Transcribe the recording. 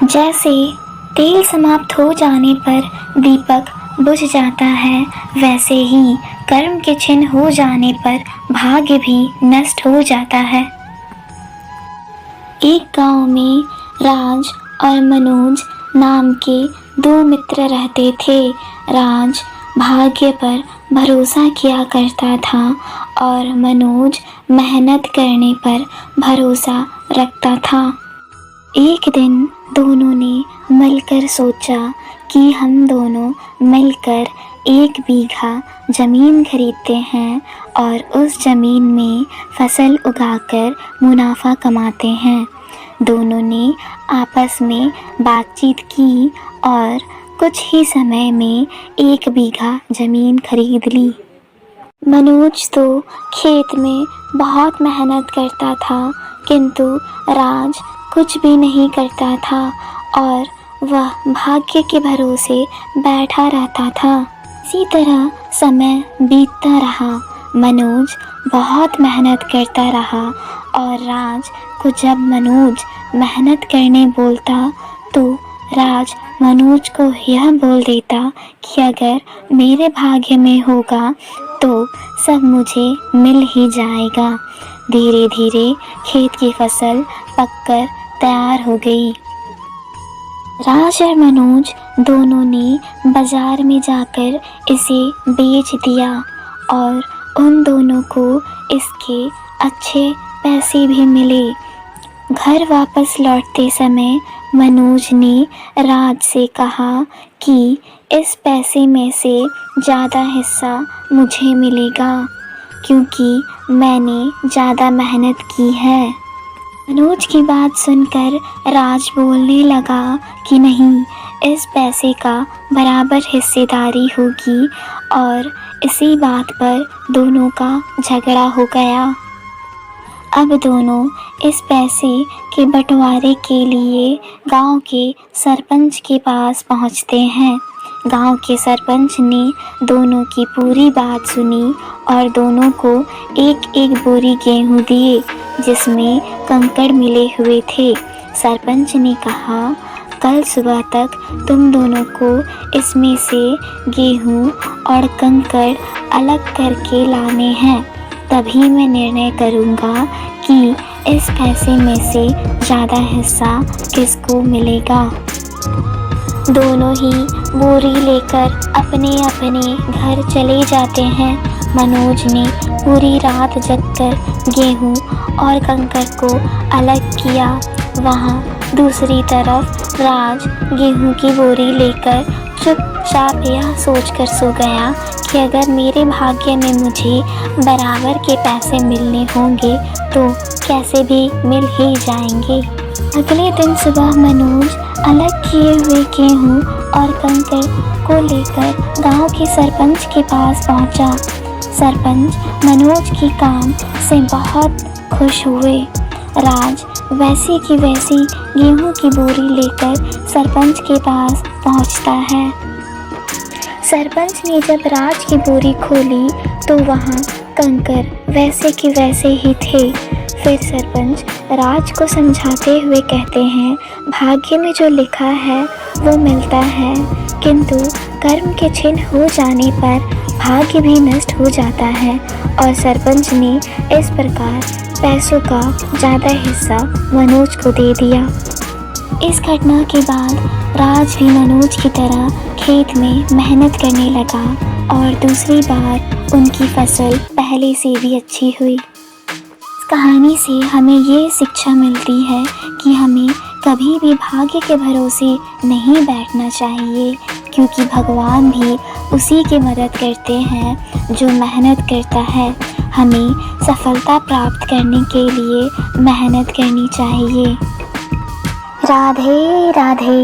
जैसे तेल समाप्त हो जाने पर दीपक बुझ जाता है, वैसे ही कर्म के चिन्ह हो जाने पर भाग्य भी नष्ट हो जाता है। एक गांव में राज और मनोज नाम के दो मित्र रहते थे। राज भाग्य पर भरोसा किया करता था और मनोज मेहनत करने पर भरोसा रखता था। एक दिन दोनों ने मिलकर सोचा कि हम दोनों मिलकर 1 बीघा ज़मीन खरीदते हैं और उस ज़मीन में फसल उगाकर मुनाफा कमाते हैं। दोनों ने आपस में बातचीत की और कुछ ही समय में 1 बीघा ज़मीन खरीद ली। मनोज तो खेत में बहुत मेहनत करता था, किंतु राज कुछ भी नहीं करता था और वह भाग्य के भरोसे बैठा रहता था। इसी तरह समय बीतता रहा। मनोज बहुत मेहनत करता रहा और राज को जब मनोज मेहनत करने बोलता तो राज मनोज को यह बोल देता कि अगर मेरे भाग्य में होगा तो सब मुझे मिल ही जाएगा। धीरे धीरे खेत की फसल पककर तैयार हो गई। राज और मनोज दोनों ने बाजार में जाकर इसे बेच दिया और उन दोनों को इसके अच्छे पैसे भी मिले। घर वापस लौटते समय मनोज ने राज से कहा कि इस पैसे में से ज़्यादा हिस्सा मुझे मिलेगा क्योंकि मैंने ज़्यादा मेहनत की है। मनोज की बात सुनकर राज बोलने लगा कि नहीं, इस पैसे का बराबर हिस्सेदारी होगी और इसी बात पर दोनों का झगड़ा हो गया। अब दोनों इस पैसे के बंटवारे के लिए गांव के सरपंच के पास पहुंचते हैं। गांव के सरपंच ने दोनों की पूरी बात सुनी और दोनों को 1-1 बोरी गेहूं दिए जिसमें कंकड़ मिले हुए थे। सरपंच ने कहा, कल सुबह तक तुम दोनों को इसमें से गेहूं और कंकड़ अलग करके लाने हैं, तभी मैं निर्णय करूंगा कि इस पैसे में से ज़्यादा हिस्सा किसको मिलेगा। दोनों ही बोरी लेकर अपने अपने घर चले जाते हैं। मनोज ने पूरी रात जगकर गेहूं और कंकड़ को अलग किया। वहाँ दूसरी तरफ राज गेहूं की बोरी लेकर चुपचाप यह सोचकर सो गया कि अगर मेरे भाग्य में मुझे बराबर के पैसे मिलने होंगे तो कैसे भी मिल ही जाएंगे। अगले दिन सुबह मनोज अलग किए हुए गेहूं और कंकड़ को लेकर गांव के सरपंच के पास पहुंचा। सरपंच मनोज की काम से बहुत खुश हुए। राज वैसी की वैसी गेहूं की बोरी लेकर सरपंच के पास पहुंचता है। सरपंच ने जब राज की बोरी खोली तो वहां कंकड़ वैसे के वैसे ही थे। फिर सरपंच राज को समझाते हुए कहते हैं, भाग्य में जो लिखा है वो मिलता है, किंतु कर्म के चिन्ह हो जाने पर भाग्य भी नष्ट हो जाता है। और सरपंच ने इस प्रकार पैसों का ज़्यादा हिस्सा मनोज को दे दिया। इस घटना के बाद राज भी मनोज की तरह खेत में मेहनत करने लगा और दूसरी बार उनकी फसल पहले से भी अच्छी हुई। इस कहानी से हमें ये शिक्षा मिलती है कि हमें कभी भी भाग्य के भरोसे नहीं बैठना चाहिए, क्योंकि भगवान भी उसी की मदद करते हैं जो मेहनत करता है। हमें सफलता प्राप्त करने के लिए मेहनत करनी चाहिए। राधे राधे।